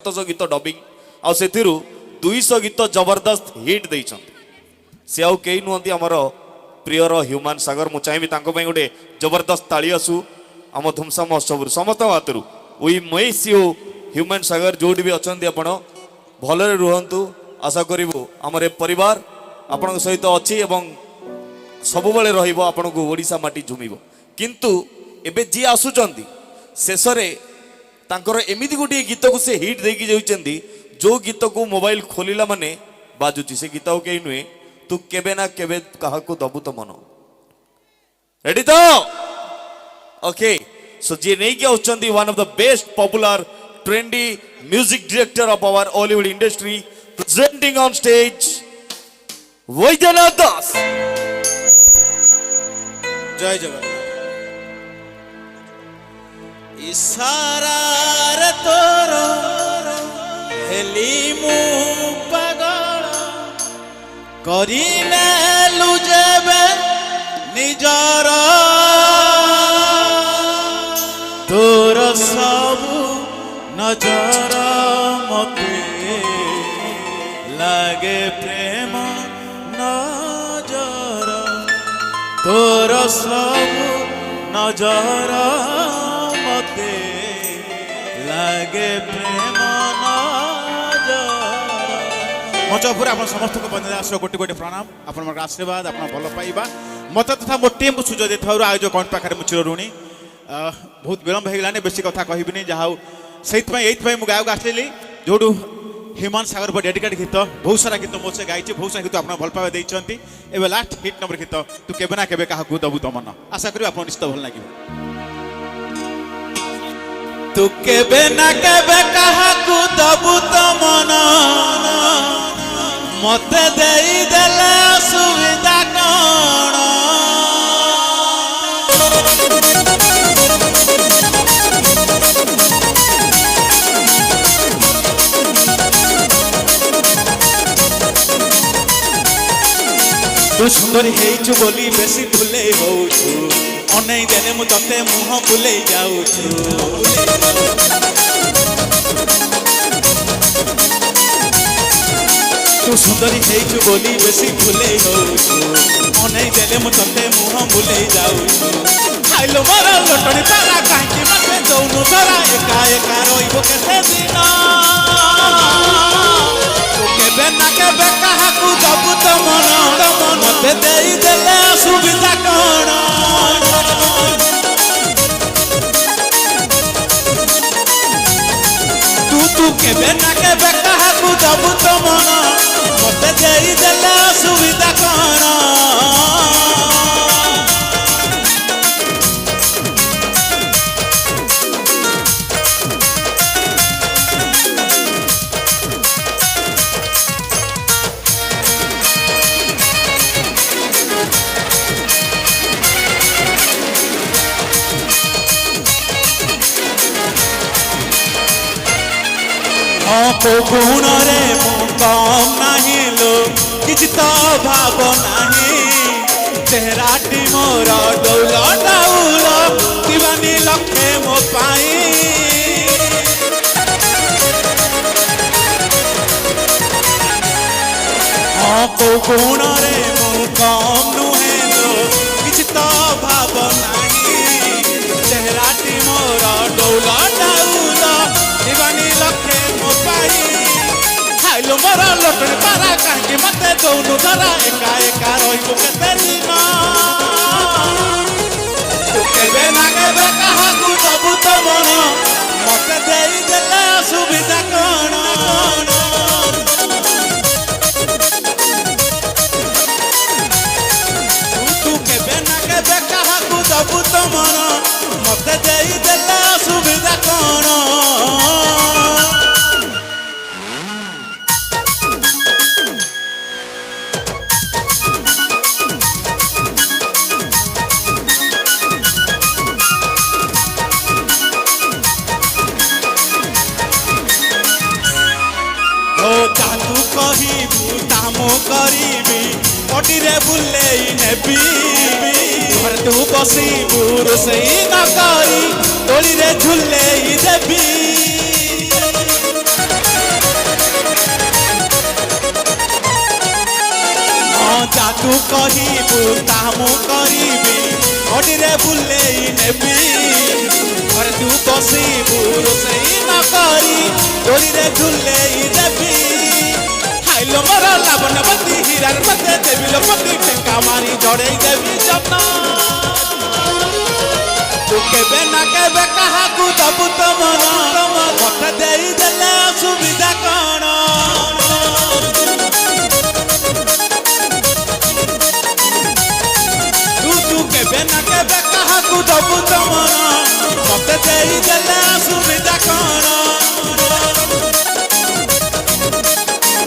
700 गीत डबिंग आ से 200 गीत जबरदस्त हिट देइछन्ति से आउ केही नुहंती हमर प्रियर ह्यूमन सागर मु चाहिबी तांको पई गोटे जबरदस्त ताली आसु आम धुमसा महोत्सव समस्त हाथरू वी मिस यू ह्यूमन सागर जोडी भी अछन्ति आपण भलरे रुहंतु आशा करिवु हमर ए परिवार आपण सहित अछि एवं सबु बेले रहिबो आपण को ओडिसा माटी झुमिबो किंतु एबे जी आसुचंती शेषरे तांकर एमिति गोटे गीत को से हिट देकी जाउचंती जो गीत को मोबाइल खोलिला माने बाजुची से गीत के नुहे तू केबे ना केबे कहा को दबु तो मन रेडी तो ओके सो जे नहीं के आउचंती one of the best popular trendy music director of our Hollywood industry presenting on stage Vaidyanath Das. जय जगन्नाथ। इशारा रे तोर हेली मु पागल करी नेलु जेबे निजर तोर सबु नजर मते लागे प्रेम नजर तोर सबु नजर मते लागे प्रेम नजर। मंचपुर आप समस्त को बंददास गोटे गोटे प्रणाम आपण आशीर्वाद आप भल पाइबा मत तथा मो टीम सुजोग देथारु आयोजक कौन पाखे मु चिर ऋणी बहुत विलम्ब हो गलानी बेसी कथा कहबिनी जहा से गायक आसली जोड़ू ह्यूमन सागर पर डेडिकेट गीत बहुत सारा गीत मो से गाई बहुत सारा गीत आप भल पाइबा देइचंती एबे लास्ट हिट नंबर गीत तू केबे ना केबे काहा दबु तो मन आशा करी आप निश्चित भल लागिबो। तू केबे ना केबे काहा दबु तो मन मते देई देले सुविधा कोन तू सुंदरी हेइछु बोली बेसी भूले होछु अनै देने मु तते मुह भूले जाउछु तू सुंदरी हेइछु बोली बेसी भूले होछु अनै देने मु तते मुह भूले जाउछु खाइलो मोर लटणी तारा काहे मते दउनु तारा एका एका रोइबो केते दिन तू केबे ना केबे काहा को दबु तो मन मते देई देले सुविधा कोन तू केबे ना केबे काहा को दबु तो मन मते देई देले सुविधा कोन को गुण रे मु कम नहीं लो किछ तो भाव नहीं चेहराटी मोर डौल डाउल दीवानी लखे मो पाई को गुण रे मु कम नुहे लो किछ तो भाव नहीं चेहराटी मोर डौल डाउल दीवानी लखे मो पाई खाइलो मोर लटणी पारा काहे मते दउनु धरा एका एका रहिबो केते दिन तू केबे ना केबे काहा को दबु तो मन मते देई देले सुविधा कोन तू केबे ना केबे काहा को दबु तो मन मते देई देले सुविधा कोन जादू कहबू तामो करी पटीरे बुले नेबी घर तू बसबू रोसई न करी तोली रे झुले देवी तू कहबू ता मु करिबी गडीरे बुलेई नेबी घरे तू बसिबू रोषेई न करी डोरीरे झुलेई देबी हाइलो मोर लावण्यवती हीरार मते देवी लोपति टेका मारी जड़ेई देवी जपना तू केबे ना केबे काहाकू दबु तो मन मते देई देले सुविधा कण तू केबे ना केबे काहाकू दबु तो मन मते देई देले सुविधा कण